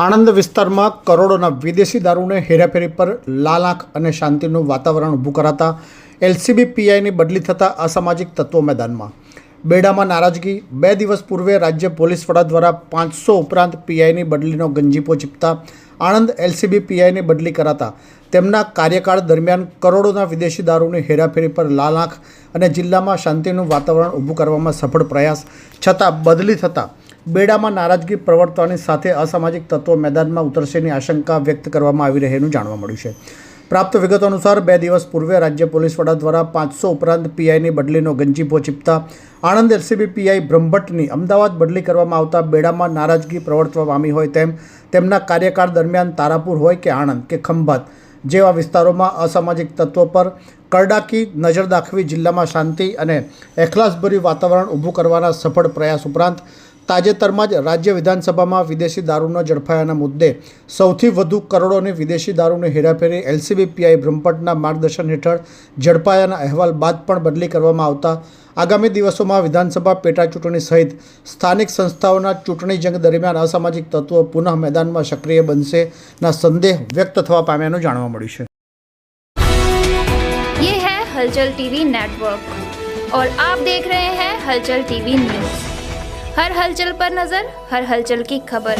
આણંદ વિસ્તારમાં કરોડોના વિદેશી દારૂને હેરાફેરી પર લાલાખ અને શાંતિનું વાતાવરણ ઊભું કરાતા એલસીબી પીઆઈની બદલી થતા અસામાજિક તત્વો મેદાનમાં. બેડામાં નારાજગી. 2 દિવસ પૂર્વે રાજ્ય પોલીસ વડા દ્વારા 500 ઉપરાંત પીઆઈની બદલીનો ગંજીપો ચીપતા આણંદ એલસીબી પીઆઈની બદલી કરાતા તેમના કાર્યકાળ દરમિયાન કરોડોના વિદેશી દારૂની હેરાફેરી પર લાલાખ અને જિલ્લામાં શાંતિનું વાતાવરણ ઊભું કરવામાં સફળ પ્રયાસ છતાં બદલી થતાં બેડામાં નારાજગી પ્રવર્તવાની સાથે અસામાજિક તત્વો મેદાનમાં ઉતરશેની આશંકા વ્યક્ત કરવામાં આવી રહેનું જાણવા મળ્યું છે. પ્રાપ્ત વિગતો અનુસાર 2 દિવસ પૂર્વે રાજ્ય પોલીસ વડા દ્વારા 500 ઉપરાંત પીઆઈની બદલીનો ગંજીપો ચીપતા આણંદ એલસીબી પીઆઈ બ્રહ્મભટ્ટની અમદાવાદ બદલી કરવામાં આવતા બેડામાં નારાજગી પ્રવર્તવા પામી હોય તેમ તેમના કાર્યકાળ દરમિયાન તારાપુર હોય કે આણંદ કે ખંભાત જેવા વિસ્તારોમાં અસામાજિક તત્વો પર કરડાકી નજર દાખવી જિલ્લામાં શાંતિ અને એખલાસભર્યું વાતાવરણ ઊભું કરવાના સફળ પ્રયાસ ઉપરાંત તાજેતરમાં જ રાજ્ય વિધાનસભામાં વિદેશી દારૂનો ઝડપાયાના મુદ્દે સૌથી વધુ કરોડોની વિદેશી દારૂની હેરાફેરી એલસીબી પીઆઈ બ્રહ્મભટ્ટના માર્ગદર્શન હેઠળ ઝડપાયાના અહેવાલ બાદ પણ બદલી કરવામાં આવતા આગામી દિવસોમાં વિધાનસભા પેટા ચૂંટણી સહિત સ્થાનિક સંસ્થાઓના ચૂંટણી જંગ દરમિયાન અસામાજિક તત્વો પુનઃ મેદાનમાં સક્રિય બનશેના સંદેહ વ્યક્ત થવા પામ્યાનું જાણવા મળ્યું છે. ये है हलचल टीवी नेटवर्क और आप देख रहे हैं हलचल टीवी न्यूज़. हर हलचल पर नज़र, हर हलचल की खबर.